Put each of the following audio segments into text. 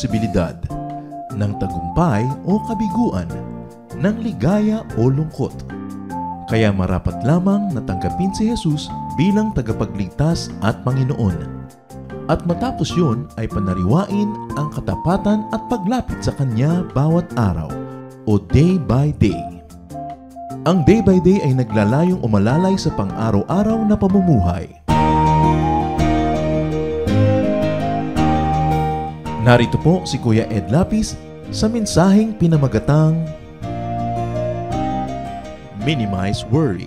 posibilidad, ng tagumpay o kabiguan, ng ligaya o lungkot. Kaya marapat lamang na tanggapin si Jesus bilang tagapagligtas at Panginoon. At matapos yun ay panariwain ang katapatan at paglapit sa Kanya bawat araw o day by day. Ang day by day ay naglalayong umalalay sa pang-araw-araw na pamumuhay. Narito po si Kuya Ed Lapis sa mensaheng pinamagatang Minimize Worry.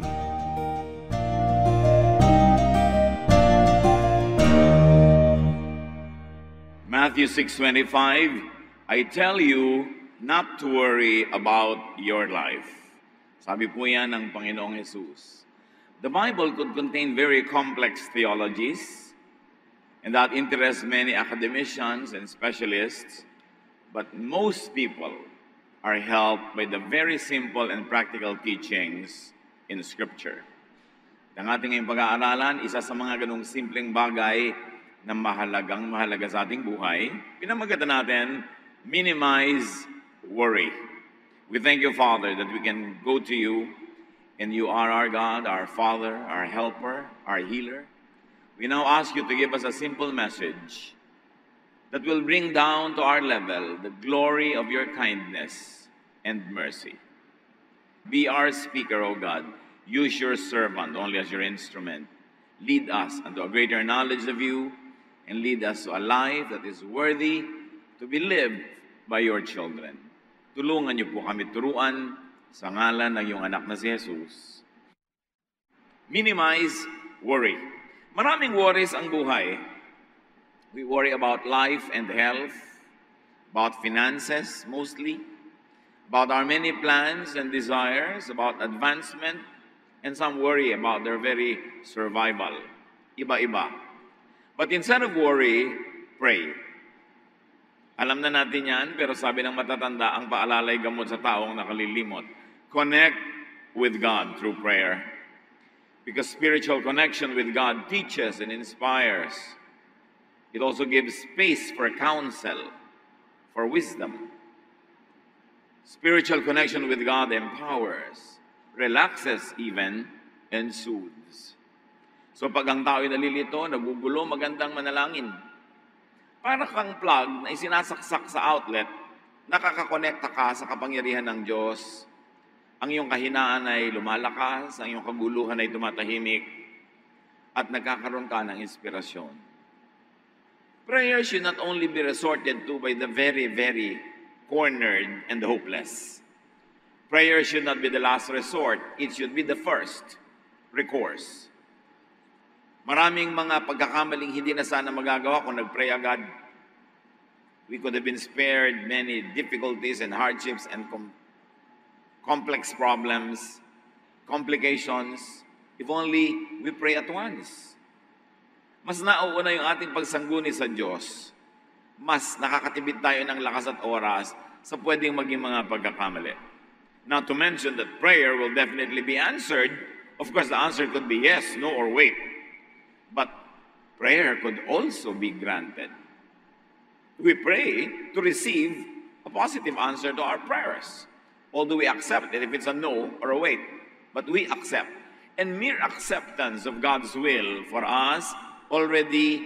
Matthew 6:25, I tell you not to worry about your life. Sabi po yan ng Panginoong Jesus. The Bible could contain very complex theologies, and that interests many academicians and specialists, but most people are helped by the very simple and practical teachings in Scripture. Ang ating ngayong pag-aaralan, isa sa mga ganong simpleng bagay na mahalaga sa ating buhay, pinamagatan natin, minimize worry. We thank you, Father, that we can go to you, and you are our God, our Father, our helper, our healer. We now ask you to give us a simple message that will bring down to our level the glory of your kindness and mercy. Be our speaker, O God. Use your servant only as your instrument. Lead us unto a greater knowledge of you, and lead us to a life that is worthy to be lived by your children. Tulungan niyo po kami turuan sa ngalan ng iyong anak na si Jesus. Minimize worry. Maraming worries ang buhay. We worry about life and health, about finances mostly, about our many plans and desires, about advancement, and some worry about their very survival. Iba-iba. But instead of worry, pray. Alam na natin yan, pero sabi ng matatanda, ang paalalay gamot sa taong nakalilimot. Connect with God through prayer. Because spiritual connection with God teaches and inspires. It also gives space for counsel, for wisdom. Spiritual connection with God empowers, relaxes even, and soothes. So pag ang tao'y nalilito, nagugulo, magandang manalangin. Para kang plug na isinasaksak sa outlet, nakakakonekta ka sa kapangyarihan ng Diyos. Ang iyong kahinaan ay lumalakas, ang iyong kaguluhan ay tumatahimik, at nagkakaroon ka ng inspirasyon. Prayer should not only be resorted to by the very, very cornered and hopeless. Prayer should not be the last resort. It should be the first recourse. Maraming mga pagkakamaling hindi na sana magagawa kung nag-pray agad. We could have been spared many difficulties and hardships and complex problems, complications, if only we pray at once. Mas nauuna yung ating pagsangguni sa Diyos. Mas nakakatibid tayo ng lakas at oras sa pwedeng maging mga pagkakamali. Not to mention that prayer will definitely be answered. Of course, the answer could be yes, no, or wait. But prayer could also be granted. We pray to receive a positive answer to our prayers. Although we accept it if it's a no or a wait. But we accept. And mere acceptance of God's will for us already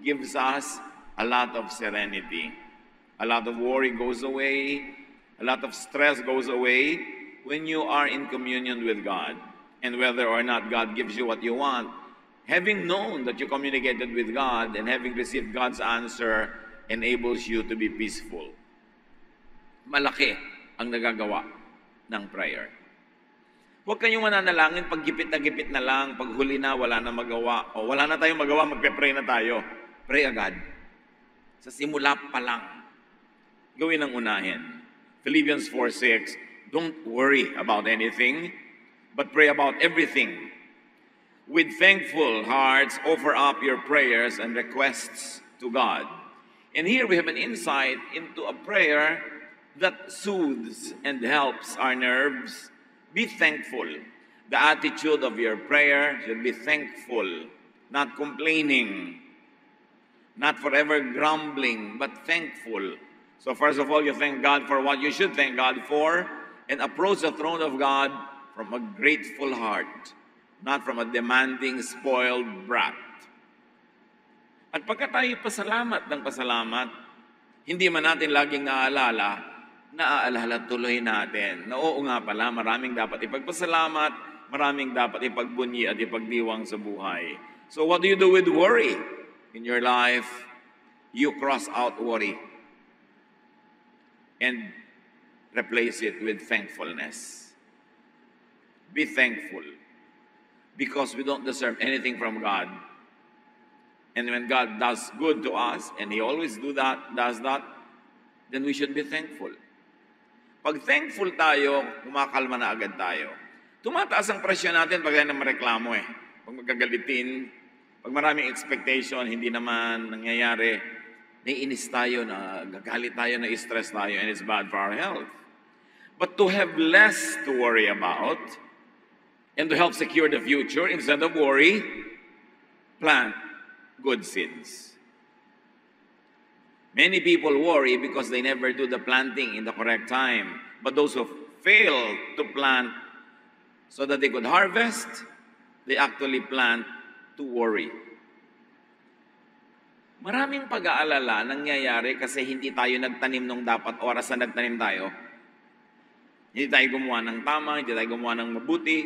gives us a lot of serenity. A lot of worry goes away. A lot of stress goes away when you are in communion with God. And whether or not God gives you what you want, having known that you communicated with God and having received God's answer enables you to be peaceful. Malaki ang nagagawa ng prayer. Huwag kayong mananalangin pag gipit na lang, pag huli na, wala na magawa, o wala na tayong magawa, magpe-pray na tayo. Pray agad. Sa simula pa lang, gawin ang unahin. Philippians 4:6, don't worry about anything, but pray about everything. With thankful hearts, offer up your prayers and requests to God. And here we have an insight into a prayer that soothes and helps our nerves. Be thankful. The attitude of your prayer should be thankful, not complaining, not forever grumbling, but thankful. So first of all, you thank God for what you should thank God for and approach the throne of God from a grateful heart, not from a demanding, spoiled brat. At pagka tayo pasalamat ng pasalamat, hindi man natin laging naaalala tuloy natin na oo nga pala, maraming dapat ipagpasalamat, maraming dapat ipagbunyi at ipagdiwang sa buhay. So what do you do with worry in your life? You cross out worry and replace it with thankfulness. Be thankful because we don't deserve anything from God. And when God does good to us, and He always does that, then we should be thankful. Pag thankful tayo, kumakalma na agad tayo. Tumataas ang presyo natin pag tayo na mareklamo eh. Pag magagalitin, pag maraming expectation, hindi naman nangyayari, naiinis tayo, gagalit tayo, na-stress tayo, and it's bad for our health. But to have less to worry about, and to help secure the future, instead of worry, plant good seeds. Many people worry because they never do the planting in the correct time. But those who fail to plant so that they could harvest, they actually plant to worry. Maraming pag-aalala nangyayari kasi hindi tayo nagtanim nung dapat oras na nagtanim tayo. Hindi tayo gumawa ng tama, hindi tayo gumawa ng mabuti.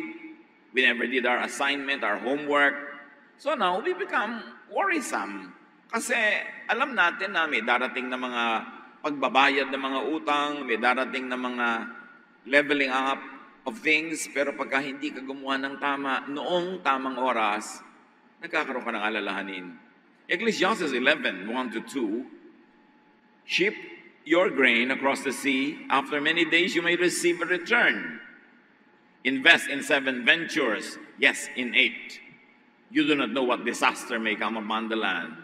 We never did our assignment, our homework. So now, we become worrisome. Kasi alam natin na may darating na mga pagbabayad ng mga utang, may darating na mga leveling up of things, pero pagka hindi ka gumawa ng tama, noong tamang oras, nagkakaroon ka ng alalahanin. Ecclesiastes 11:1-2, ship your grain across the sea. After many days, you may receive a return. Invest in 7 ventures, yes, in 8. You do not know what disaster may come upon the land.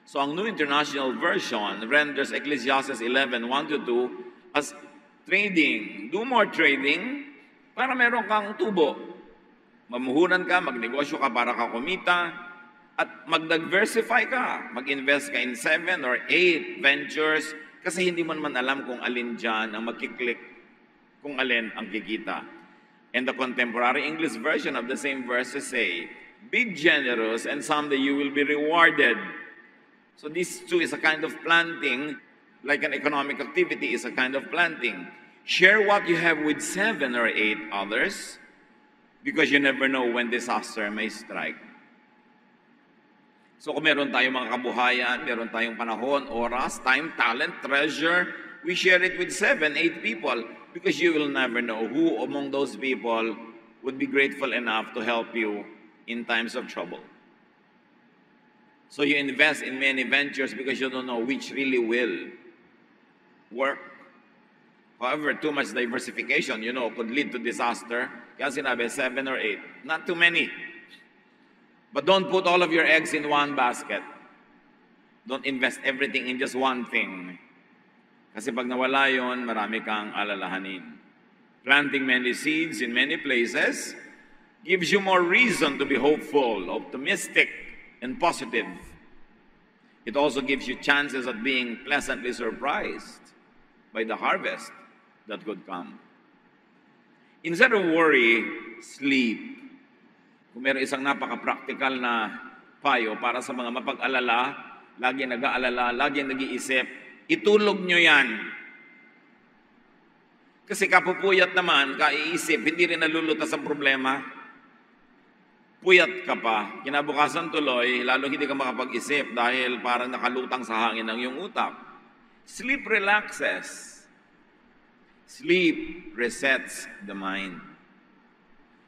So ang New International Version renders Ecclesiastes 11:1-2 as trading. Do more trading para meron kang tubo. Mamuhunan ka, magnegosyo ka para ka kumita, at mag-diversify ka. Mag-invest ka in 7 or 8 ventures kasi hindi mo naman alam kung alin dyan ang magkiklik, kung alin ang kikita. And the contemporary English version of the same verses say, be generous and someday you will be rewarded. So this too is a kind of planting, like an economic activity is a kind of planting. Share what you have with 7 or 8 others because you never know when disaster may strike. So kung meron tayong mga kabuhayan, meron tayong panahon, oras, time, talent, treasure, we share it with 7, 8 people because you will never know who among those people would be grateful enough to help you in times of trouble. So you invest in many ventures because you don't know which really will work. However, too much diversification, could lead to disaster. Kaya sinabi, 7 or 8. Not too many. But don't put all of your eggs in one basket. Don't invest everything in just one thing. Kasi pag nawala yon, marami kang alalahanin. Planting many seeds in many places gives you more reason to be hopeful, optimistic, and positive. It also gives you chances of being pleasantly surprised by the harvest that could come. Instead of worry, sleep. Kung meron isang napaka-practical na payo para sa mga mapag-alala, lagi nag-aalala, lagi nag-iisip, itulog nyo yan. Kasi kapupuyat naman, kaiisip, hindi rin nalulutas ang problema. Puyat ka pa, kinabukasan tuloy, lalo hindi ka makapag-isip dahil parang nakalutang sa hangin ang iyong utak. Sleep relaxes. Sleep resets the mind.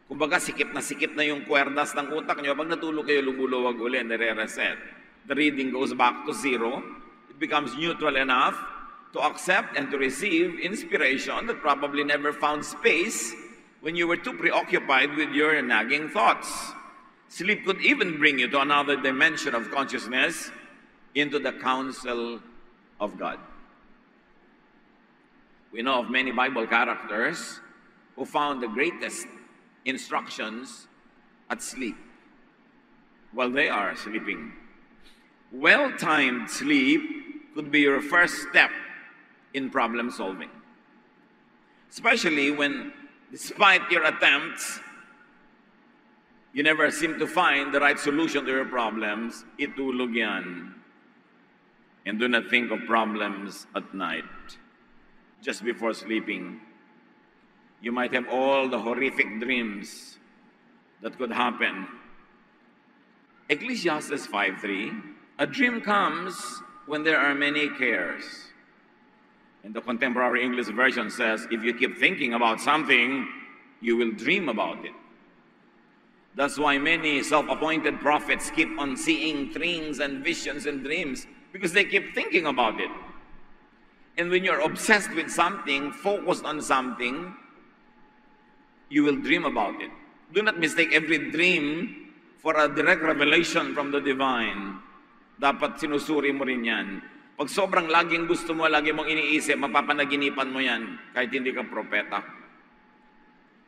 Kumbaga, sikip na yung kwerdas ng utak nyo. Pag natulog kayo, lumuluwag uli, nire-reset. The reading goes back to 0. It becomes neutral enough to accept and to receive inspiration that probably never found space when you were too preoccupied with your nagging thoughts. Sleep could even bring you to another dimension of consciousness, into the counsel of God. We know of many Bible characters who found the greatest instructions at sleep while they are sleeping. Well-timed sleep could be your first step in problem solving. Especially when, despite your attempts, you never seem to find the right solution to your problems, itulog yan. And do not think of problems at night, just before sleeping. You might have all the horrific dreams that could happen. Ecclesiastes 5:3, a dream comes when there are many cares. And the contemporary English version says, if you keep thinking about something, you will dream about it. That's why many self-appointed prophets keep on seeing dreams and visions and dreams, because they keep thinking about it. And when you're obsessed with something, focused on something, you will dream about it. Do not mistake every dream for a direct revelation from the divine. Dapat sinusuri mo rin yan. Pag sobrang laging gusto mo, lagi mong iniisip, mapapanaginipan mo yan, kahit hindi ka propeta.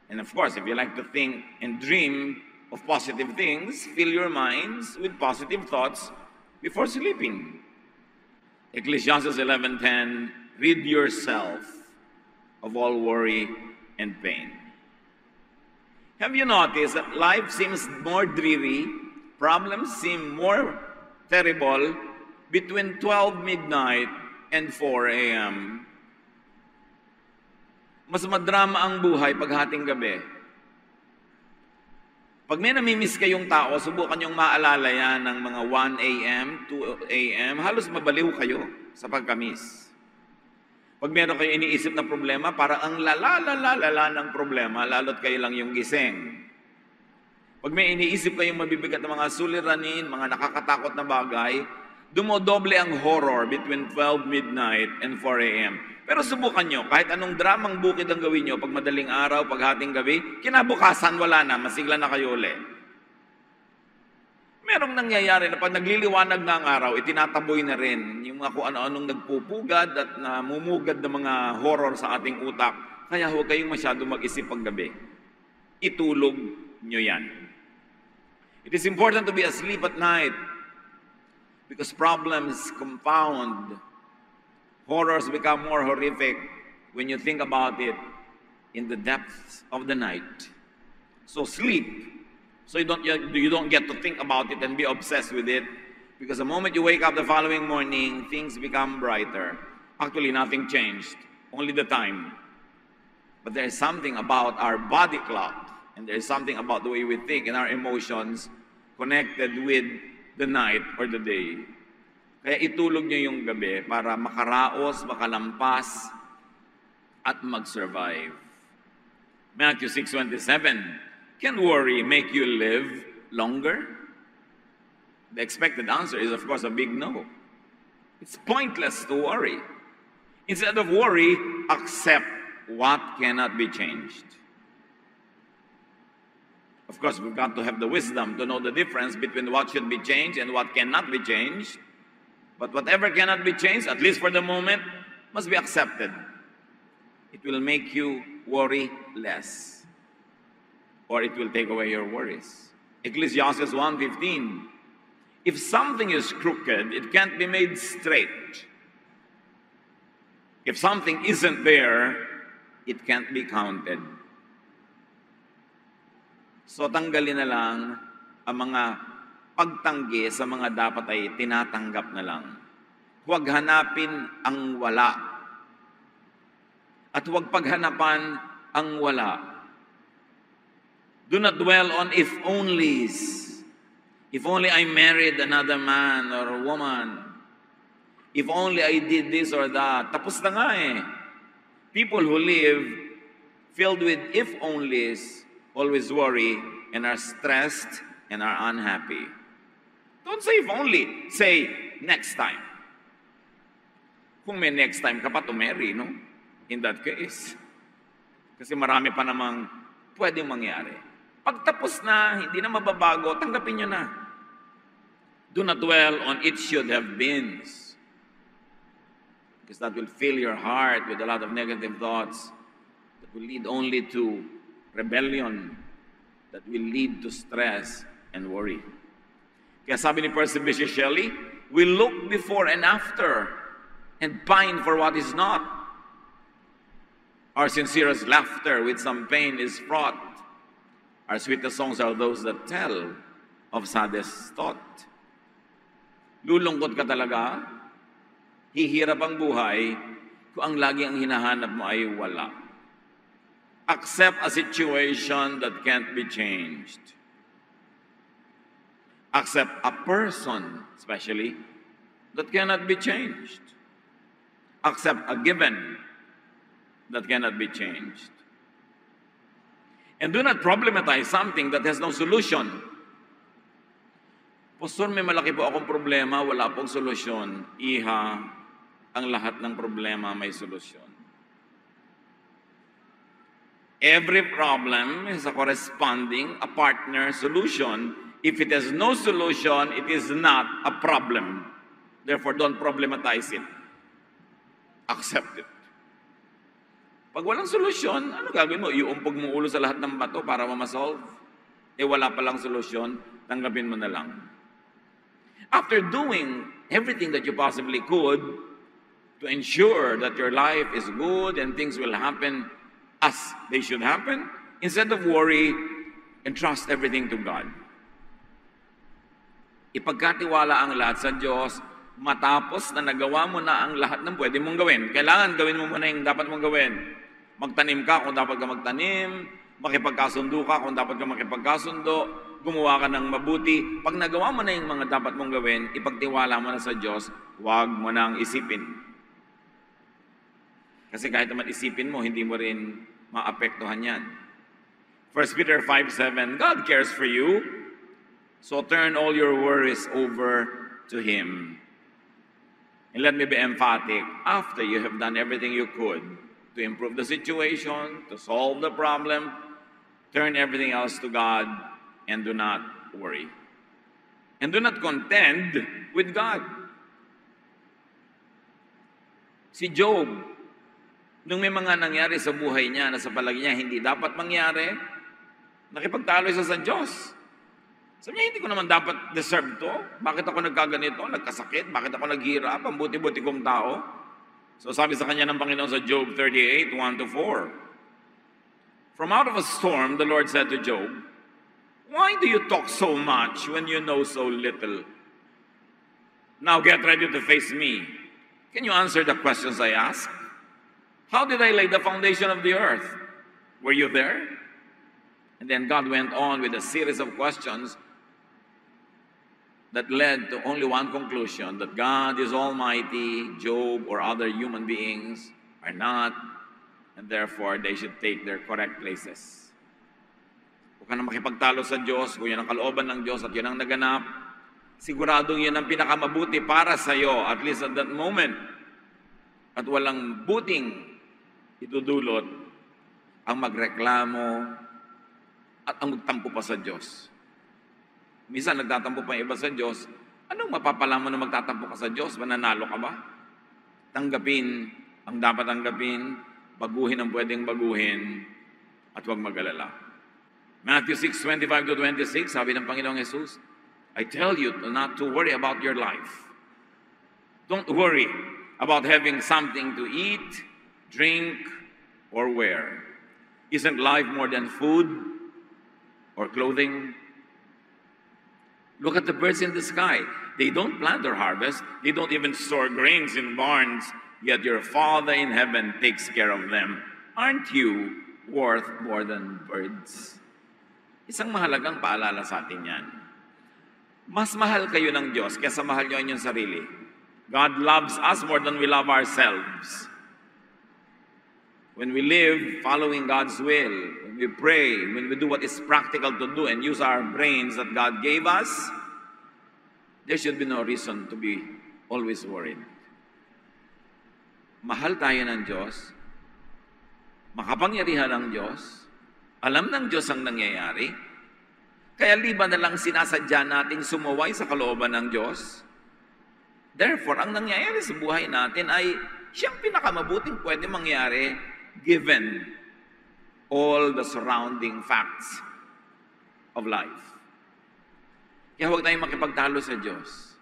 And of course, if you like to think and dream of positive things, fill your minds with positive thoughts before sleeping. Ecclesiastes 11:10, rid yourself of all worry and pain. Have you noticed that life seems more dreary, problems seem more terrible between 12 midnight and 4 a.m.? Mas madrama ang buhay paghating gabi. Pag may namimiss kayong tao, subukan yung maalala yan ng mga 1 a.m., 2 a.m., halos mabaliw kayo sa pagkamiss. Pag meron kayo iniisip na problema, para ang lala ng problema, lalo't kayo lang yung gising. Pag may iniisip kayong mabibigat na mga suliranin, mga nakakatakot na bagay, dumodoble ang horror between 12 midnight and 4 a.m. Pero subukan nyo, kahit anong dramang bukid ang gawin nyo, pag madaling araw, pag hating gabi, kinabukasan wala na, masigla na kayo ulit. Merong nangyayari na pag nagliliwanag na ang araw, itinataboy na rin yung mga kung ano-anong nagpupugad at namumugad na mga horror sa ating utak. Kaya huwag kayong masyado mag-isip pag gabi. Itulog nyo yan. It is important to be asleep at night because problems compound. Horrors become more horrific when you think about it in the depths of the night. So sleep, so you don't get to think about it and be obsessed with it, because the moment you wake up the following morning, things become brighter. Actually, nothing changed, only the time. But there is something about our body clock, and there is something about the way we think and our emotions connected with the night or the day. Kaya itulog niyo yung gabi para makaraos, makalampas, at mag-survive. Matthew 6:27, can worry make you live longer? The expected answer is, of course, a big no. It's pointless to worry. Instead of worry, accept what cannot be changed. Of course, we've got to have the wisdom to know the difference between what should be changed and what cannot be changed. But whatever cannot be changed, at least for the moment, must be accepted. It will make you worry less, or it will take away your worries. Ecclesiastes 1:15, if something is crooked, it can't be made straight. If something isn't there, it can't be counted. So tanggalin na lang ang mga pagtanggi sa mga dapat ay tinatanggap na lang. Huwag hanapin ang wala. At huwag paghanapan ang wala. Do not dwell on if onlys. If only I married another man or a woman. If only I did this or that. Tapos na nga eh. People who live filled with if onlys always worry and are stressed and are unhappy. Don't say if only. Say next time. Kung may next time ka pa to marry, no? In that case. Kasi marami pa namang pwedeng mangyari. Pagtapos na, hindi na mababago, tanggapin nyo na. Do not dwell on it should have been. Because that will fill your heart with a lot of negative thoughts that will lead only to rebellion, that will lead to stress and worry. Kaya sabi ni Percy Bysshe Shelley, we look before and after and pine for what is not. Our sincerest laughter with some pain is fraught. Our sweetest songs are those that tell of saddest thought. Lulungkot ka talaga, hihirap ang buhay, kung ang lagi ang hinahanap mo ay wala. Accept a situation that can't be changed. Accept a person, especially, that cannot be changed. Accept a given that cannot be changed. And do not problematize something that has no solution. Pastor, may malaki po akong problema, wala pong solusyon. Iha, ang lahat ng problema may solusyon. Every problem is a corresponding, a partner solution. If it has no solution, it is not a problem. Therefore, don't problematize it. Accept it. Pag walang solusyon, ano gagawin mo? Iuumpog mo ulo sa lahat ng bato para ma-solve? Wala palang solusyon, tanggapin mo na lang. After doing everything that you possibly could to ensure that your life is good and things will happen as they should happen, instead of worry, entrust everything to God. Ipagkatiwala ang lahat sa Diyos, matapos na nagawa mo na ang lahat ng pwede mong gawin. Kailangan gawin mo muna yung dapat mong gawin. Magtanim ka kung dapat ka magtanim, makipagkasundo ka kung dapat ka makipagkasundo, gumawa ka ng mabuti. Pag nagawa mo na yung mga dapat mong gawin, ipagtiwala mo na sa Diyos, huwag mo nang isipin. Kasi kahit naman isipin mo, hindi mo rin maapektuhan yan. 1 Peter 5:7, God cares for you, so turn all your worries over to Him. And let me be emphatic, after you have done everything you could to improve the situation, to solve the problem, turn everything else to God and do not worry. And do not contend with God. Si Job, nung may mga nangyari sa buhay niya na sa palagi niya hindi dapat mangyari, nakipagtalo siya sa Diyos. Sabi niya, hindi ko naman dapat deserve to. Bakit ako nagkaganito, nagkasakit? Bakit ako naghirap? Ang buti-buti kong tao. So sabi sa kanya ng Panginoon sa Job 38, 1-4. From out of a storm, the Lord said to Job, why do you talk so much when you know so little? Now get ready to face me. Can you answer the questions I ask? How did I lay the foundation of the earth? Were you there? And then God went on with a series of questions that led to only one conclusion, that God is almighty, Job or other human beings are not, and therefore they should take their correct places. Huwag ka na makipagtalo sa Diyos, kung yan ang kalooban ng Diyos at yan ang naganap, siguradong yan ang pinakamabuti para sa iyo, at least at that moment. At walang buting itudulot ang magreklamo at ang magtampo pa sa Diyos. Minsan nagtatampo pa yung iba sa Diyos. Anong mapapala mo na magtatampo ka sa Diyos? Mananalo ka ba? Tanggapin ang dapat tanggapin, baguhin ang pwedeng baguhin, at huwag mag-alala. Matthew 6:25-26, sabi ng Panginoong Jesus, I tell you not to worry about your life. Don't worry about having something to eat, drink, or wear. Isn't life more than food or clothing? Look at the birds in the sky. They don't plant or harvest. They don't even store grains in barns. Yet your Father in heaven takes care of them. Aren't you worth more than birds? Isang mahalagang paalala sa atin yan. Mas mahal kayo ng Diyos kaysa mahal nyo inyong sarili. God loves us more than we love ourselves. When we live following God's will, when we pray, when we do what is practical to do and use our brains that God gave us, there should be no reason to be always worried. Mahal tayo ng Diyos, makapangyarihan ng Diyos, alam ng Diyos ang nangyayari, kaya liban na lang sinasadya nating sumuway sa kalooban ng Diyos. Therefore, ang nangyayari sa buhay natin ay siyang pinakamabuting pwede mangyari given all the surrounding facts of life. Kaya huwag tayong makipagtalo sa Diyos.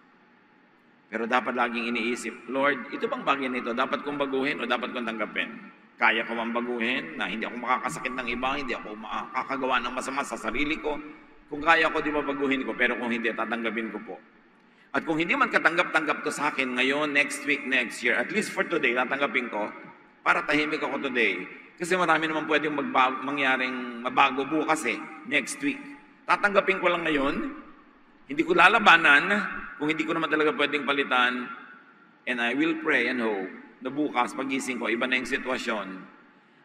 Pero dapat laging iniisip, Lord, ito bang bagay na ito? Dapat kong baguhin o dapat kong tanggapin? Kaya ko bang baguhin na hindi ako makakasakit ng iba, hindi ako makakagawa ng masama sa sarili ko? Kung kaya ko, di ba baguhin ko? Pero kung hindi, tatanggapin ko po. At kung hindi man katanggap-tanggap to sa akin ngayon, next week, next year, at least for today, tatanggapin ko para tahimik ako today. Kasi marami naman pwedeng mangyaring mabago bukas next week. Tatanggapin ko lang ngayon, hindi ko lalabanan, kung hindi ko naman talaga pwedeng palitan, and I will pray and hope na bukas, pagising ko, iba na yung sitwasyon.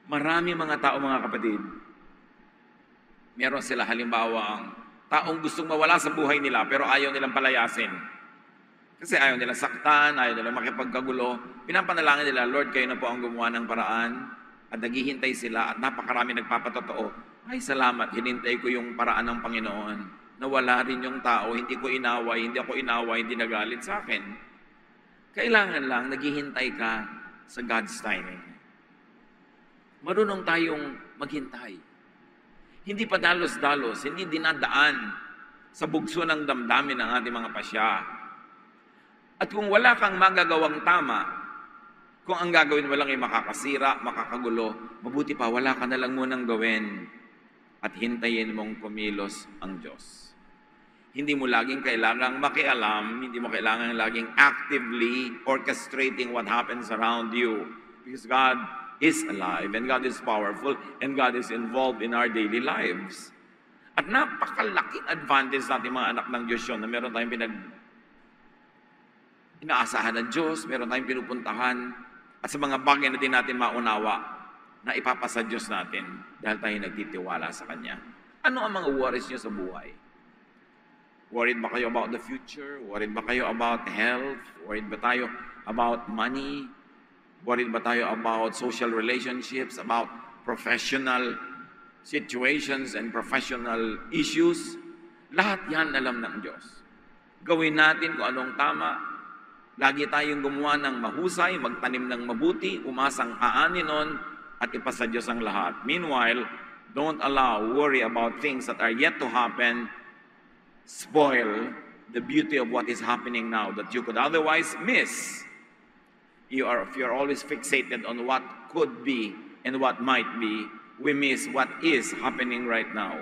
Marami mga tao, mga kapatid, meron sila halimbawa ang taong gustong mawala sa buhay nila pero ayaw nilang palayasin. Kasi ayaw nilang saktan, ayaw nilang makipagkagulo. Pinapanalangin nila, Lord, kayo na po ang gumawa ng paraan. At naghihintay sila at napakarami nagpapatotoo. Ay, salamat, hinintay ko yung paraan ng Panginoon. Nawala rin yung tao, hindi ko inaway, hindi ako inaway, hindi nagalit sa akin. Kailangan lang, naghihintay ka sa God's timing. Marunong tayong maghintay. Hindi pa dalos-dalos, hindi dinadaan sa bugso ng damdamin ng ating mga pasya. At kung wala kang magagawang tama, kung ang gagawin mo lang ay makakasira, makakagulo, mabuti pa, wala ka na lang munang gawin at hintayin mong kumilos ang Diyos. Hindi mo laging kailangang makialam, hindi mo kailangang laging actively orchestrating what happens around you. Because God is alive, and God is powerful, and God is involved in our daily lives. At napakalaking advantage sa ating mga anak ng Diyos yun, na meron tayong inaasahan ng Diyos, meron tayong pinupuntahan, at sa mga bagay na din natin maunawa, na ipapasa Diyos natin, dahil tayo nagtitiwala sa Kanya. Ano ang mga worries niyo sa buhay? Worried ba kayo about the future? Worried ba kayo about health? Worried ba tayo about money? Worried ba tayo about social relationships? About professional situations and professional issues? Lahat yan alam ng Diyos. Gawin natin kung anong tama. Lagi tayong gumawa ng mahusay, magtanim ng mabuti, umasang aanin nun, at ipasa Diyos ang lahat. Meanwhile, don't allow worry about things that are yet to happen spoil the beauty of what is happening now that you could otherwise miss. If you're always fixated on what could be and what might be, we miss what is happening right now.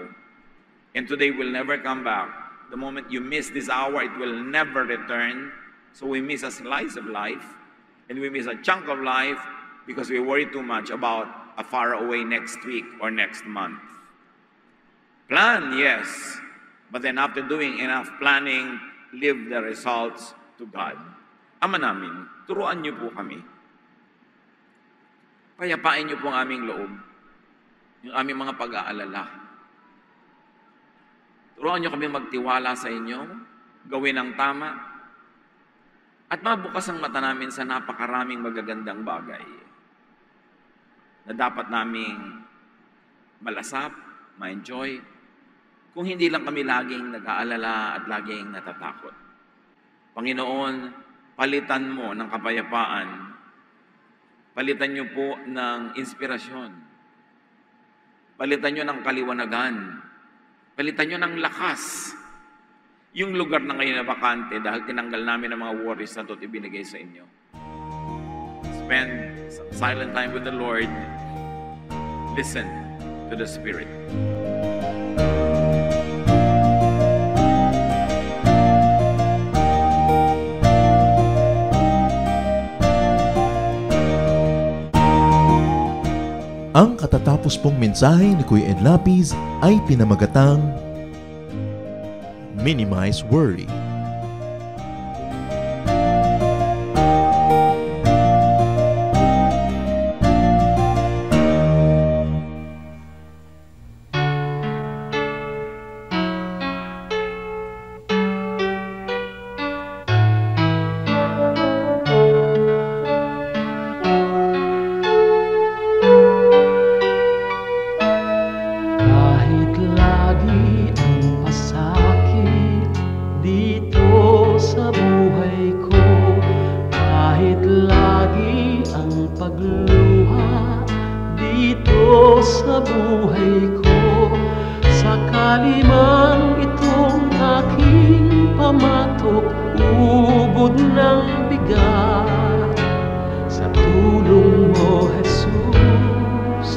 And today will never come back. The moment you miss this hour, it will never return. So we miss a slice of life, and we miss a chunk of life because we worry too much about a far away next week or next month. Plan, yes. But then after doing enough planning, leave the results to God. Ama namin, turuan niyo po kami. Payapain niyo po ang aming loob, yung aming mga pag-aalala. Turuan niyo kami magtiwala sa inyo, gawin ang tama, at mabukas ang mata namin sa napakaraming magagandang bagay na dapat naming malasap, ma-enjoy, kung hindi lang kami laging nag-aalala at laging natatakot. Panginoon, palitan mo ng kapayapaan. Palitan niyo po ng inspirasyon. Palitan niyo ng kaliwanagan. Palitan niyo ng lakas. Yung lugar na ngayon na bakante dahil tinanggal namin ang mga worries na ito't ibinigay sa inyo. Spend silent time with the Lord. Listen to the Spirit. Ang katatapos pong mensahe ni Kuya Ed Lapiz ay pinamagatang Minimize Worry. pagluha dito sa buhay ko, sakali man itong aking kamatok, ubod ng bigat. Sa tulong mo, Jesus,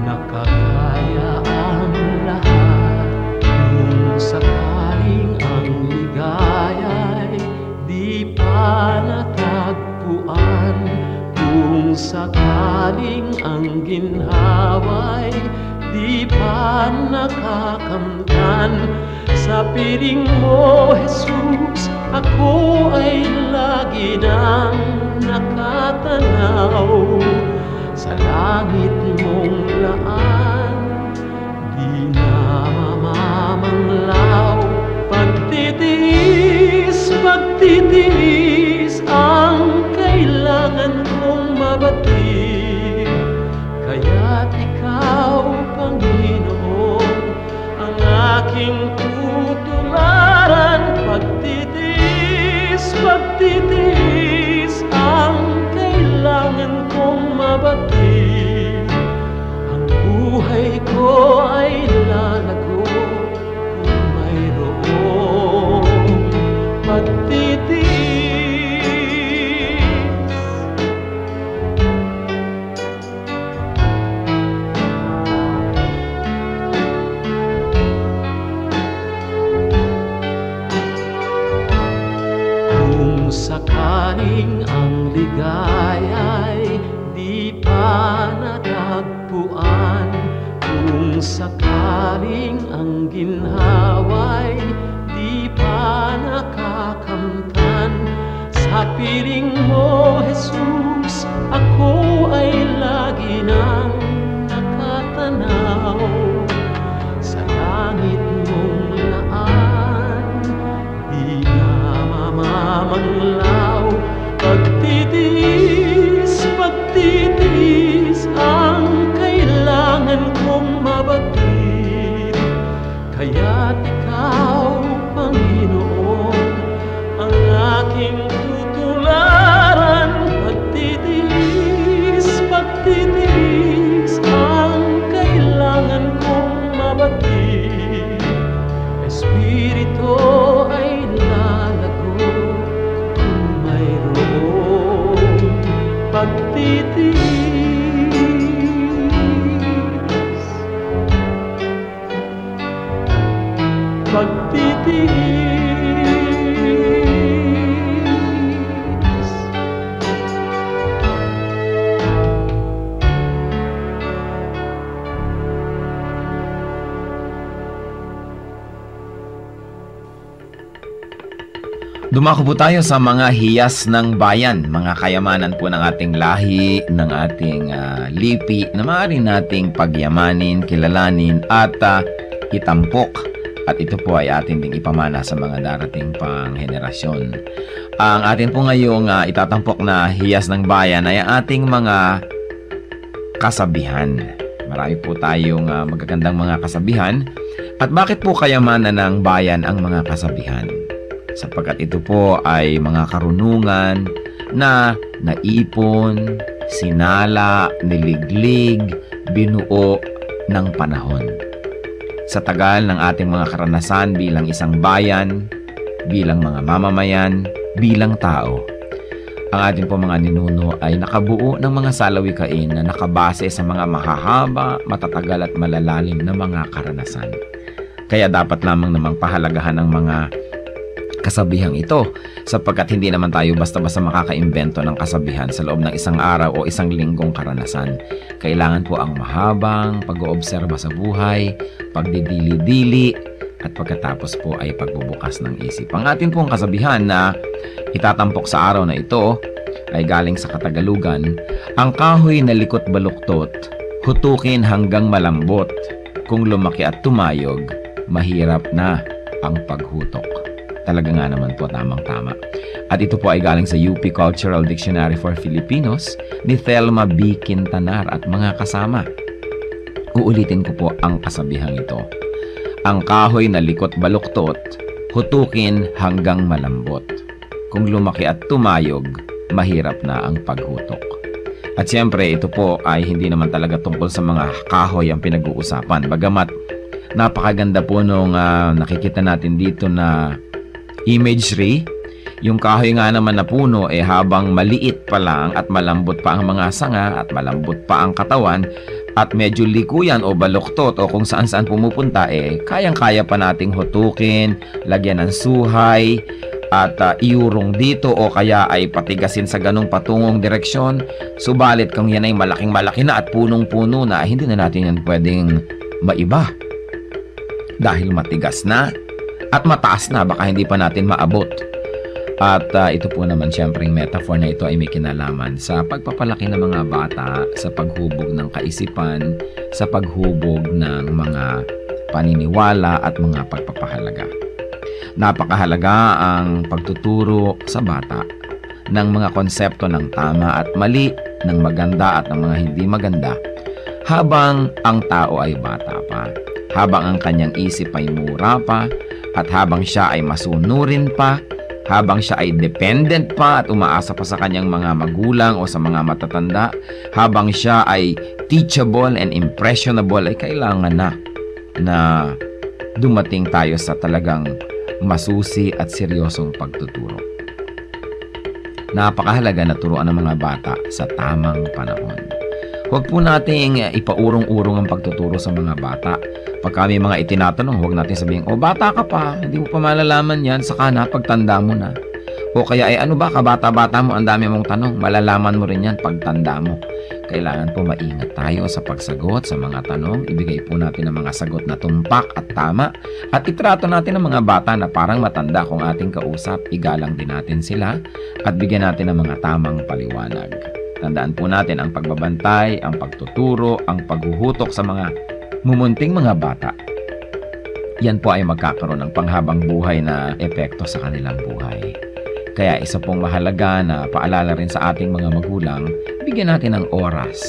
nakakaya ang lahat. Kung sakaling ang ligaya'y di pa natagpuan, kung sakaling ang ginhawa'y di pa nakakamtan, sa piling mo, Jesus, ako ay lagi nang nakatanaw. Sa langit mong laan, di na mamamanglaw. Pagtitiis, pagtitiis ang kailangan kong mabatid. Kaya't ikaw, Panginoon, ang aking tutularan. Pagtitiis, pagtitiis ang kailangan kong mabatid. Ang buhay ko ay lalago kung mayroong pagtitiis. Kung sakaling ang ligaya'y di pa natagpuan, kung sakaling ang ginhawa'y di pa nakakamtan, sa piling mo, Jesus, ako ay lagi nang nakatanaw. Sa langit mong laan, di na mamamanglaw. Pagtitiis, pagtitiis ang kailangan kong mabatid. Kaya't ikaw, Panginoon, ang aking tutularan. Pagtitiis, pagtitiis ang kailangan kong mabatid. Espiritu ay lalago kung mayroong pagtitiis. Pagtitiis. Dumako po tayo sa mga hiyas ng bayan, mga kayamanan po ng ating lahi, ng ating lipi, na maaari nating pagyamanin, kilalanin at itampok. At ito po ay ating ding ipamana sa mga darating pang henerasyon. Ang atin po ngayong itatampok na hiyas ng bayan ay ang ating mga kasabihan. Marami po tayong magagandang mga kasabihan. At bakit po kayamanan ng bayan ang mga kasabihan? Sapagkat ito po ay mga karunungan na naipon, sinala, niliglig, binuo ng panahon. Sa tagal ng ating mga karanasan bilang isang bayan, bilang mga mamamayan, bilang tao, ang ating po mga ninuno ay nakabuo ng mga salawikain na nakabase sa mga mahahaba, matatagal at malalalim na mga karanasan. Kaya dapat lamang namang pahalagahan ang mga kasabihang ito, sapagkat hindi naman tayo basta-basta makakaimbento ng kasabihan sa loob ng isang araw o isang linggong karanasan. Kailangan po ang mahabang pag-oobserba sa buhay, pagdidili-dili, at pagkatapos po ay pagbubukas ng isip. Ang atin pong kasabihan na itatampok sa araw na ito ay galing sa Katagalugan. Ang kahoy na likot baluktot, hutukin hanggang malambot. Kung lumaki at tumayog, mahirap na ang paghutok. Talaga nga naman po, tamang-tama. At ito po ay galing sa UP Cultural Dictionary for Filipinos ni Thelma B. Quintanar at mga kasama. Uulitin ko po ang kasabihang ito. Ang kahoy na likot baluktot, hutukin hanggang malambot. Kung lumaki at tumayog, mahirap na ang paghutok. At siyempre, ito po ay hindi naman talaga tungkol sa mga kahoy ang pinag-uusapan. Bagamat napakaganda po nung nakikita natin dito na imagery. Yung kahoy nga naman na puno, habang maliit pa lang at malambot pa ang mga sanga at malambot pa ang katawan at medyo likuyan o baluktot o kung saan-saan pumupunta, kayang-kaya pa nating hutukin, lagyan ng suhay, at iurong dito o kaya ay patigasin sa ganong patungong direksyon. Subalit kung yan ay malaking-malaki na at punong-puno na, hindi na natin yan pwedeng maiba. Dahil matigas na at mataas na, baka hindi pa natin maabot. At ito po naman siyempre yung metaphor na ito ay may kinalaman sa pagpapalaki ng mga bata, sa paghubog ng kaisipan, sa paghubog ng mga paniniwala at mga pagpapahalaga. Napakahalaga ang pagtuturo sa bata ng mga konsepto ng tama at mali, ng maganda at ng mga hindi maganda, habang ang tao ay bata pa, habang ang kanyang isip ay mura pa, at habang siya ay masunurin pa, habang siya ay dependent pa at umaasa pa sa kanyang mga magulang o sa mga matatanda, habang siya ay teachable and impressionable, ay kailangan na dumating tayo sa talagang masusi at seryosong pagtuturo. Napakahalaga na turuan ng mga bata sa tamang panahon. Huwag po nating ipaurong-urong ang pagtuturo sa mga bata. Pag kami mga itinatanong, huwag natin sabihin, bata ka pa, hindi mo pa malalaman yan, saka na, pagtanda mo na. O kaya, ano ba, kabata-bata mo, ang dami mong tanong, malalaman mo rin yan pagtanda mo. Kailangan po maingat tayo sa pagsagot sa mga tanong, ibigay po natin ang mga sagot na tumpak at tama, at itrato natin ang mga bata na parang matanda kung ating kausap, igalang din natin sila, at bigyan natin ng mga tamang paliwanag. Tandaan po natin ang pagbabantay, ang pagtuturo, ang paghuhutok sa mga mumunting mga bata. Yan po ay magkakaroon ng panghabang buhay na epekto sa kanilang buhay. Kaya isa pong mahalaga na paalala rin sa ating mga magulang, bigyan natin ng oras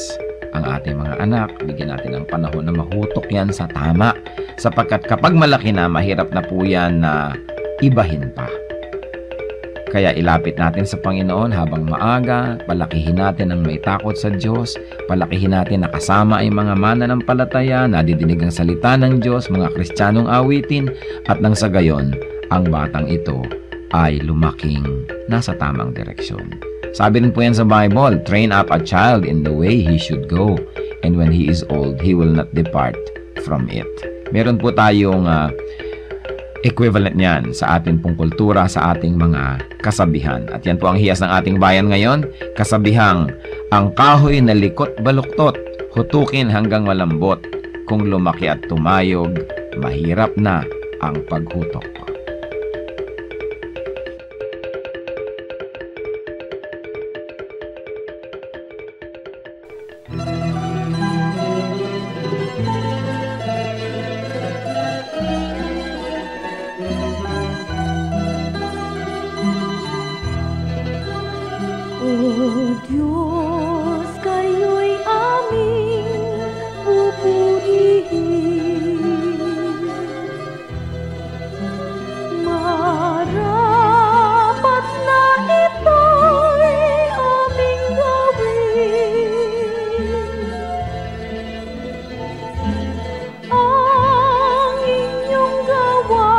ang ating mga anak, bigyan natin ng panahon na mahutok yan sa tama, sapagkat kapag malaki na, mahirap na po yan na ibahin pa. Kaya ilapit natin sa Panginoon habang maaga, palakihin natin ang may takot sa Diyos, palakihin natin na kasama ay mga mananampalataya, nadidinig ang salita ng Diyos, mga Kristiyanong awitin, at nang sa gayon, ang batang ito ay lumaking nasa tamang direksyon. Sabi rin po yan sa Bible, train up a child in the way he should go, and when he is old, he will not depart from it. Meron po tayong equivalent niyan sa ating pong kultura, sa ating mga kasabihan. At yan po ang hiyas ng ating bayan ngayon, kasabihang, ang kahoy na likot baluktot, hutukin hanggang malambot. Kung lumaki at tumayog, mahirap na ang paghutok. O Diyos, kayo'y aming pupurihin. Marapat na ito'y aming gawin. Ang inyong gawa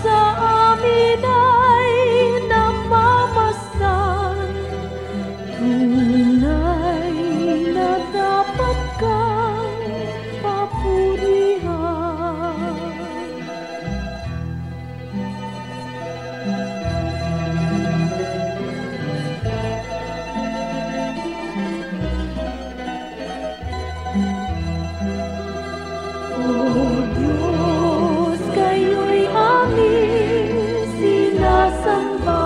sa amin ay namamasdan. Tunay na dapat kang papurihan. O Diyos, kayo'y aming sinasamba.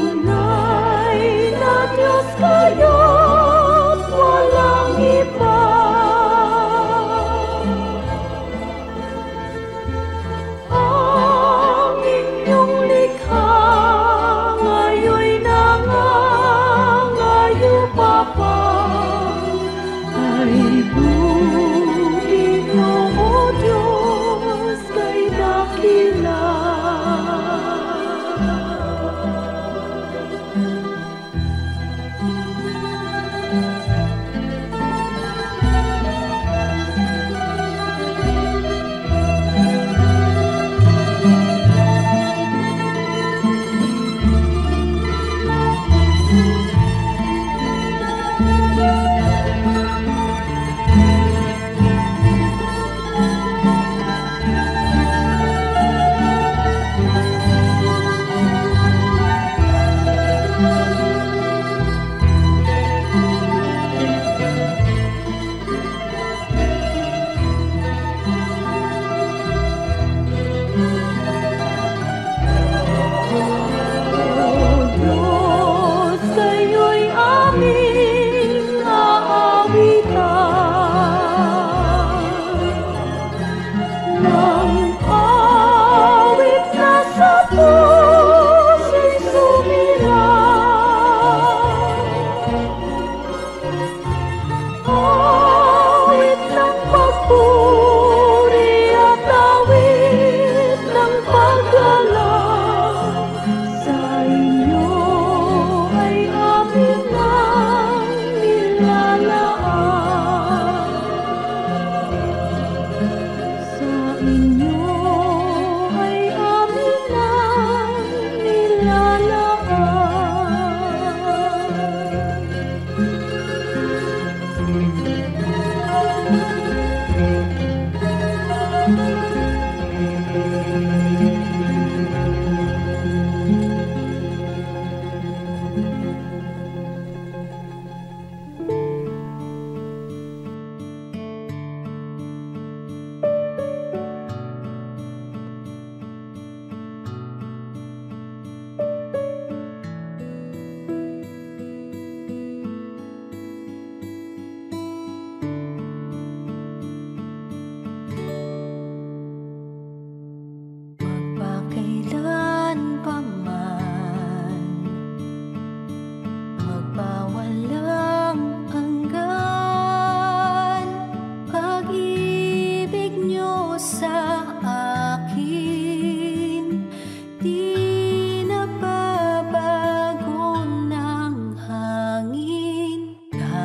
Tunay na Diyos kayo't walang iba. Ang inyong likha ngayon'y nangangayo pa pa. Ay buhay niyo, O Diyos, kay dakila.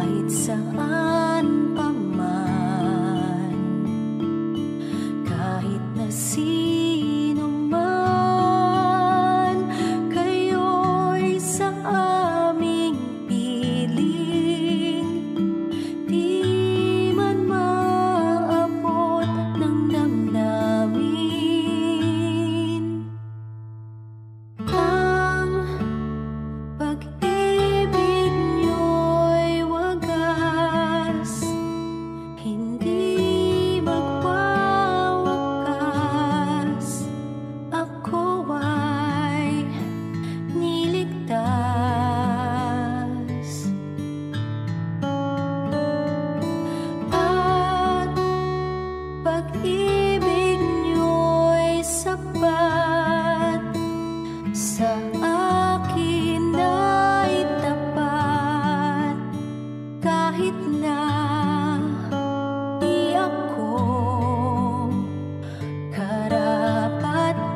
kahit saan pa man, kahit na sino man, kayo'y sa aming piling, di man maabot ng damdamin. Ang pag-ibig niyo'y wagas, hindi magwawakas. Ako ay niligtas, at pag-ibig niyo'y sapat, sa akin ay tapat, kahit na di ako karapat-dapat.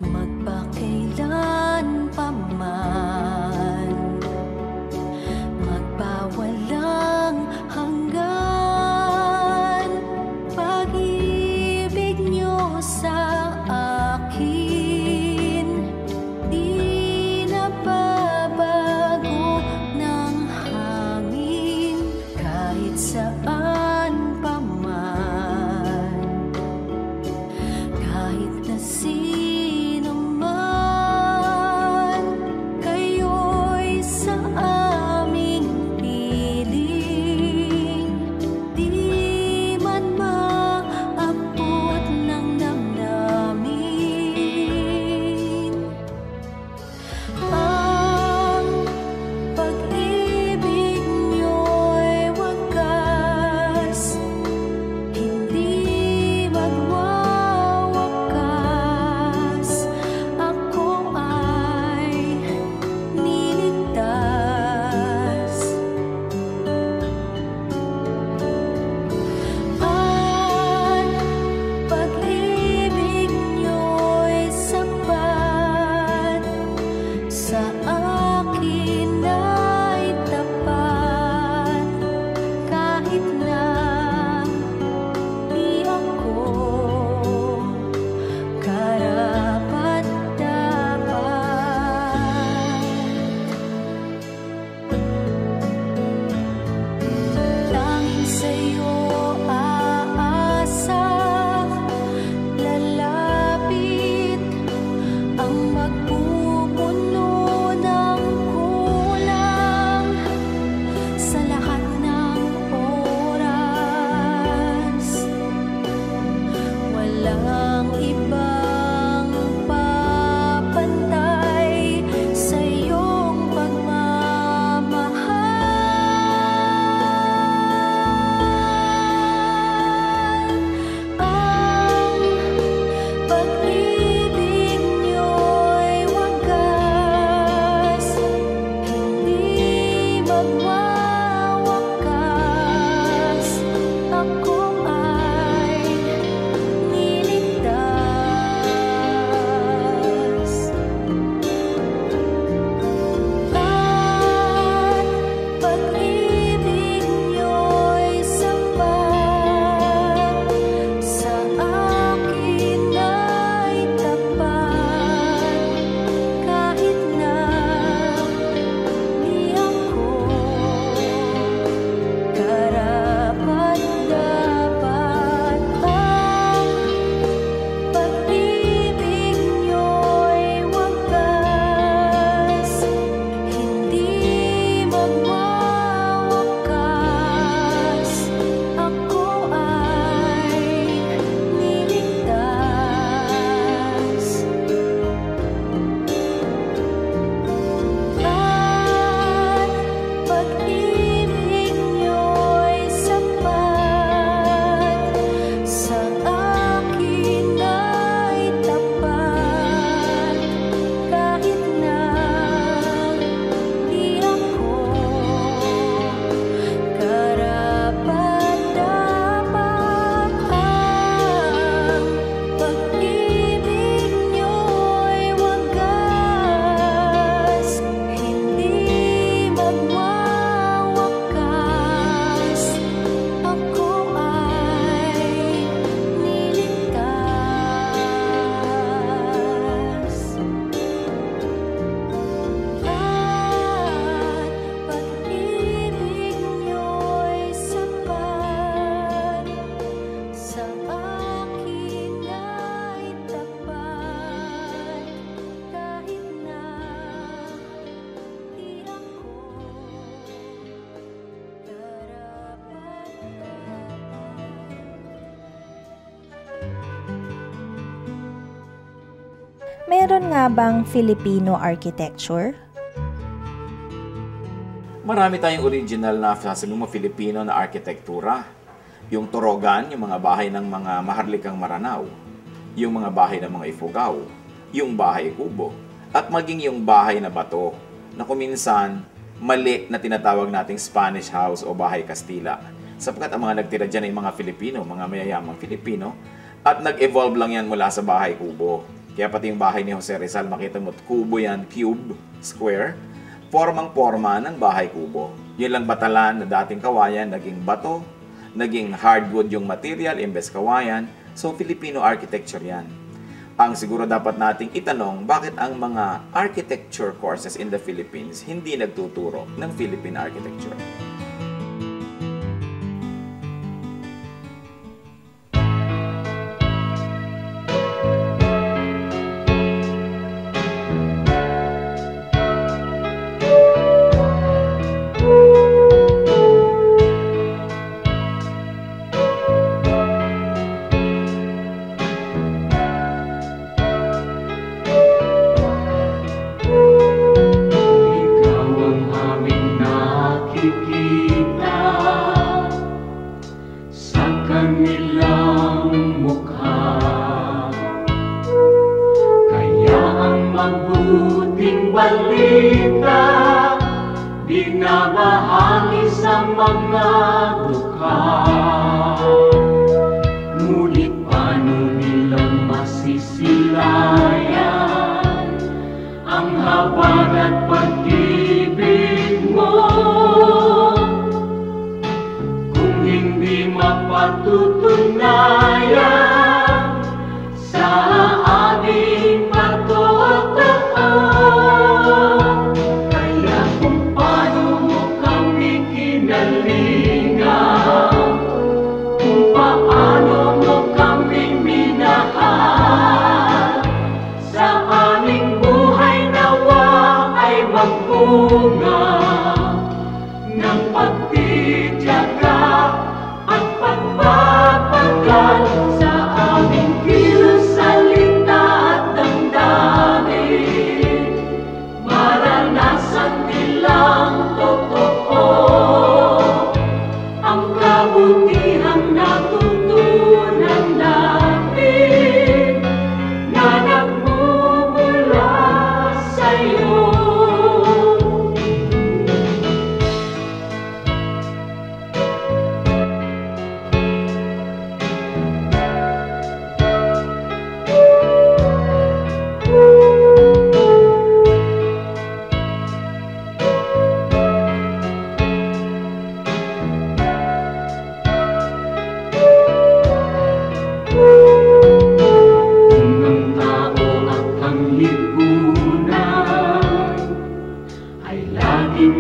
Magpakailan pa man, magpawalang hanggan, pag-ibig niyo sa akin di nababago ng hangin, kahit saan pa man, kahit na sino man, kayo'y sa aming piling, di man maabot ng damdamin. Ang pag-ibig niyo'y wagas, hindi magwawakas. Ako ay niligtas, at pag-ibig niyo'y sapat, sa akin ay tapat, kahit na di ako karapat-dapat. Tanging sa'yo aasa, lalapit ang magpupuno ng meron nga bang Filipino architecture? Marami tayong original na sasabi mo Filipino na arkitektura. Yung Torogan, yung mga bahay ng mga maharlikang Maranao, yung mga bahay ng mga Ifugao, yung bahay kubo, at maging yung bahay na bato na kuminsan mali na tinatawag nating Spanish house o bahay Kastila. Sapagkat ang mga nagtira dyan ay mga Filipino, mga mayayamang Filipino, at nag-evolve lang yan mula sa bahay kubo. Kaya pati yung bahay ni Jose Rizal, makita mo, kubo yan, cube, square, formang-forma ng bahay kubo. Yun lang batalan na dating kawayan, naging bato, naging hardwood yung material, imbes kawayan. So, Filipino architecture yan. Ang siguro dapat nating itanong, bakit ang mga architecture courses in the Philippines hindi nagtuturo ng Philippine architecture? Binabahagi sa mga dukha, ngunit paano nilang masisilayan ang habag at pag-ibig mo kung hindi mapatutunayan sa aming patotoo. Bunga ng pagtitiyaga at pagpapagal sa aming kilos, salita at damdamin. Maranasan nilang totoo ang kabutihang natutunan natin na nagmumula sa'yo.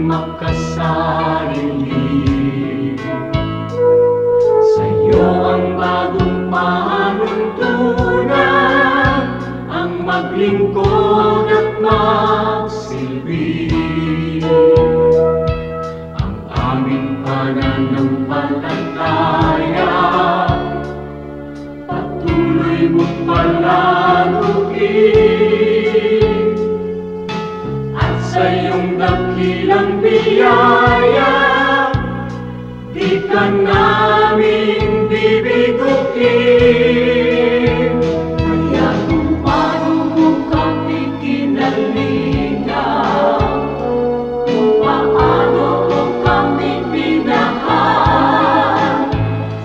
Makasarili sa'yo ang bagong panuntunan, ang maglingkod at magsilbi. Ang aming pananampalataya patuloy mong palaluin at sa iyong dakilang biyaya di ka namin bibiguin. Kaya kung paano mo kami kinalingan, kung paano mo kami minahal,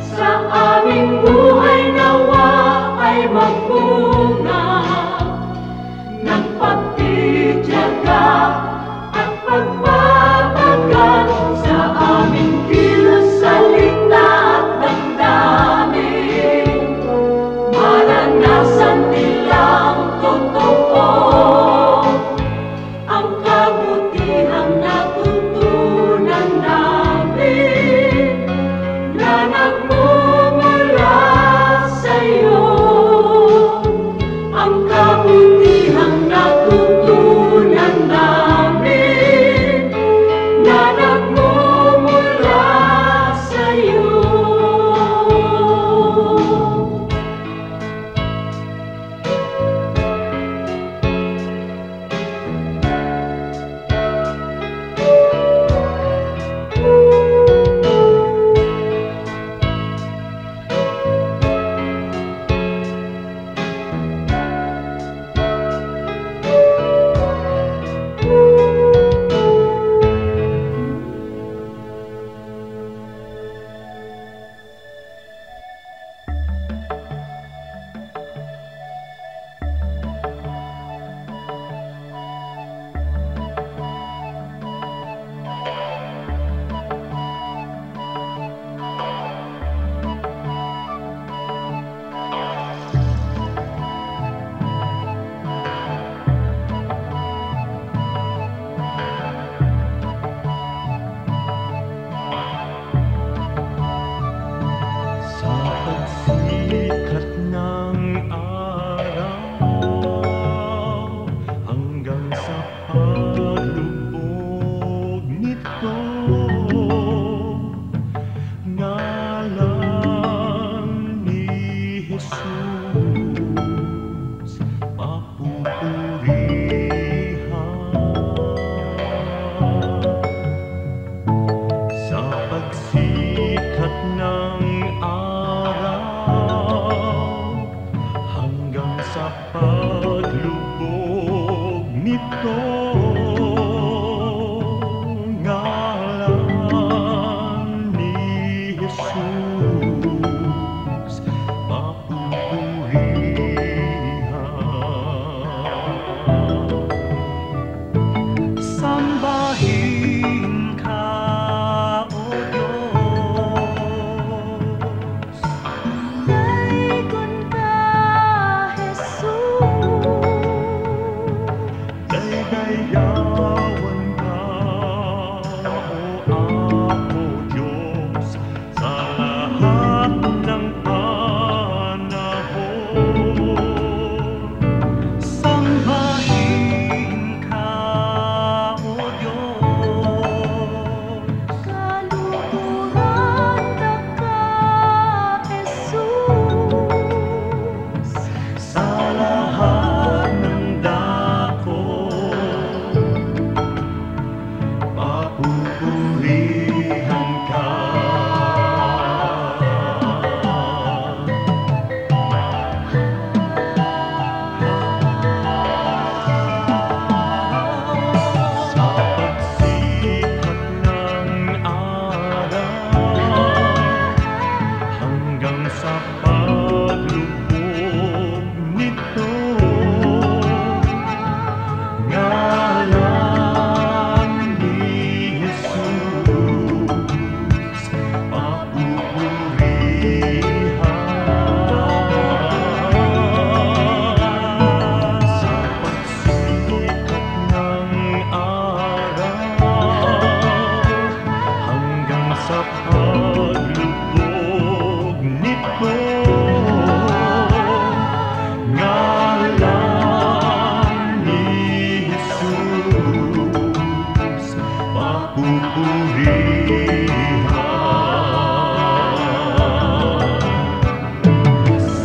sa aming buhay nawa ay magbunga ng pagtitiyaga at pagpapagal sa aming kilos, salita at damdamin.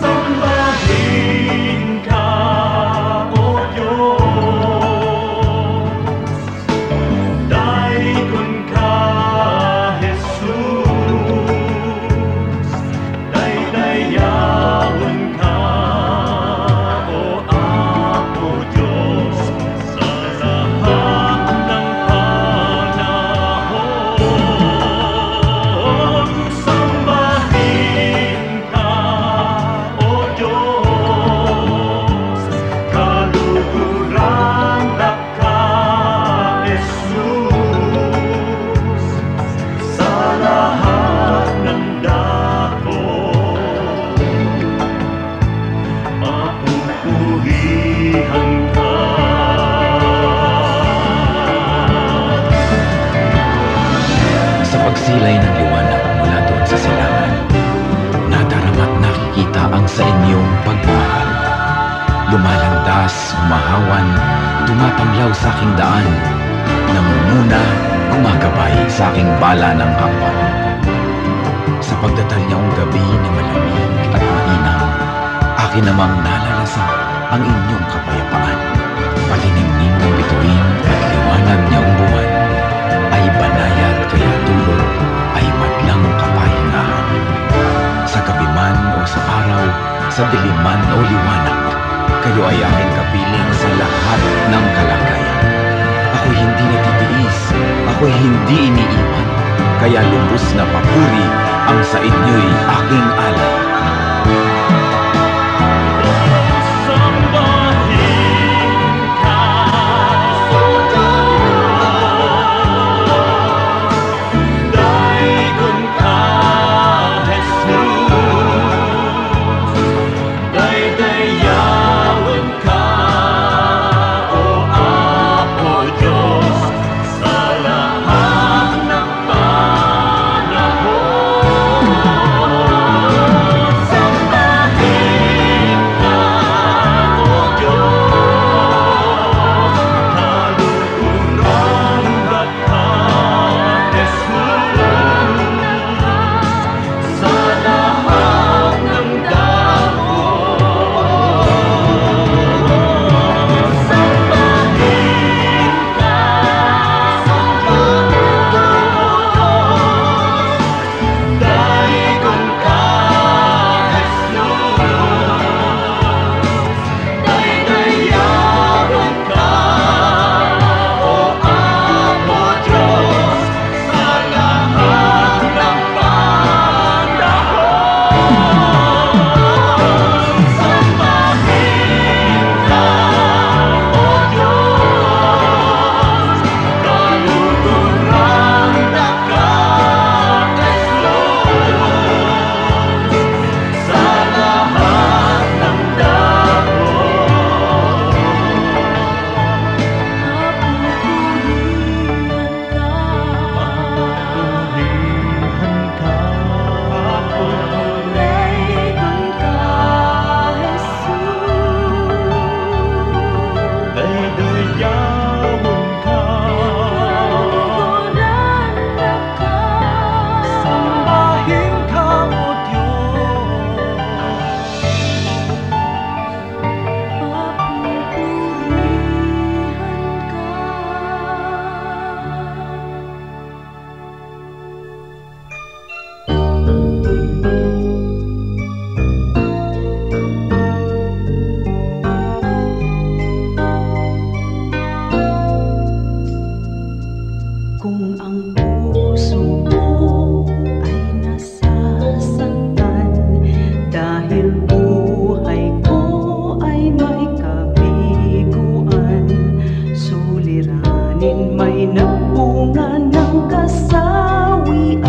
Sambahin ka, O Diyos, daikon ka, Jesus, daydayawan ka, O Apo Diyos, sa lahat ng panahon. Sambahin ka, O Diyos, kaluguran ka, Jesus, sa lahat ng dako. Papupurihan ka. Sa pagsilay ng liwanag mula doon sa silangan, nadarama't nakikita ang sa inyong pagmamahal. Lumalandas, humahawan, tumatanglaw sa aking daan, namumuna, gumagabay sa aking bala ng hakbang. Sa pagdatal niyang gabi na malamig at mainam, akin namang nalalasap ang inyong kapayapaan. Paliningning ng bituin at liwanag niyang buwan, ay banayad kaya tulog ay madlang kapahingahan. Sa gabi man o sa araw, sa dilim man o liwanag, kayo ay aking kapiling sa lahat ng kalagayan. Ako'y hindi natitiis, ako'y hindi iniiwan, kaya lubos na papuri ang sa inyo'y aking alay. Sambahin ka, O Diyos, daikon ka, Jesus, daydayawan ka, O Apo Diyos, sa lahat ng panahon. Sambahin ka, O Diyos, kaluguran ka, Jesus, sa lahat ng dako. Sambahin ka, O Diyos, daikon ka, Jesus, daydayawan ka, O Apo Diyos, sa lahat ng panahon. Sambahin ka, O Diyos, kaluguran ka, Jesus, sa lahat ng dako. Papurihan ka, Daikon ka, Jesus. daydayawan ka, Kaluguran ka. sambahin ka, O Diyos. Papupurihan ka. Kung ang puso mo ay nasasaktan dahil buhay ko ay may kabiguan, suliranin may nagbunga ng kasawian.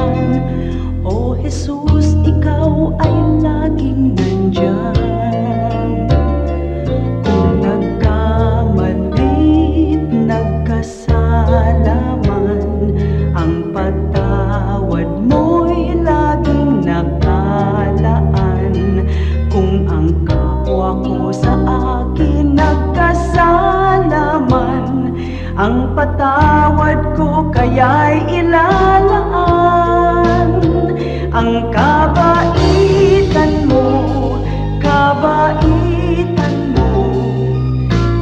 O Jesus, ikaw ay laging nandyan. Kung nagkamalit, nagkasala man, ang patawad mo'y laging nakalaan. Kung ang kapwa ko sa akin nagkasala man, ang patawad ko kay kaya'y ilalaan. Ang kabaitan mo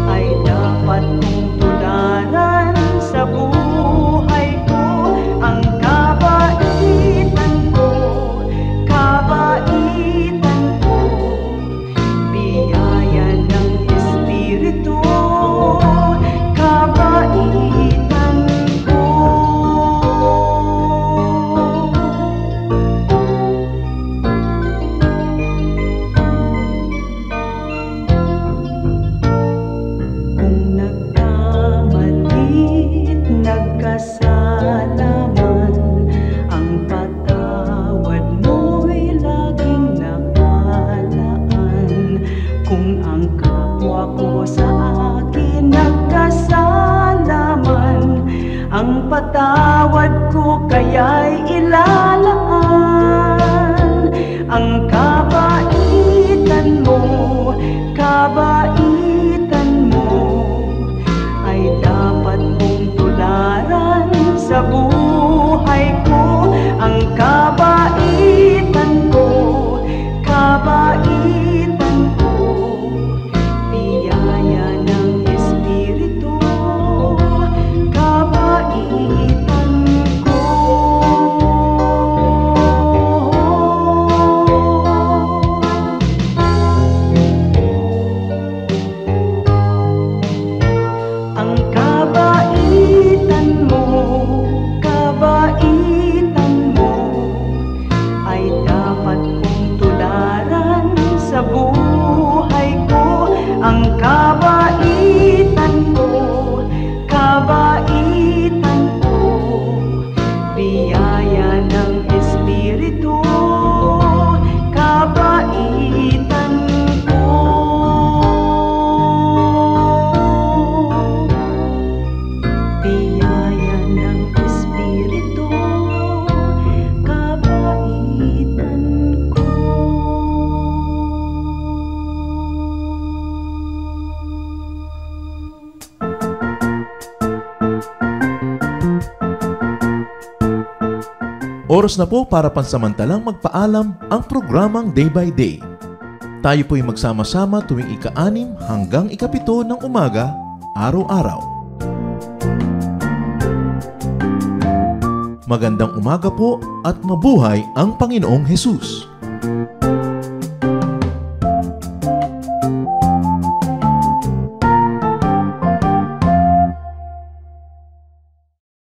ay dapat kong tularan sa buhay ko. Ang kabaitan ko, biyaya ng Espiritu, kabaitan ko. Kung nagkamalit, nagkasala man, ang patawad mo'y laging nakalaan. Kung ang kapwa ko sa akin nagkasala man, ang patawad ko kaya'y ilalaan. Ang kabaitan mo ay dapat kong tularan sa buhay ko. Ang kabaitan ko, biyaya ng Espiritu, kabaitan ko. Ang kabaitan mo ay dapat kong tularan sa buhay ko. Ang kabaitan ko, biyaya ng Espiritu, kabaitan ko. Biyaya ng Espiritu, kabaitan ko. Oras na po para pansamantalang magpaalam ang programang Day by Day. Tayo po'y magsama-sama tuwing ika-6 hanggang ika-7 ng umaga, araw-araw. Magandang umaga po at mabuhay ang Panginoong Hesus!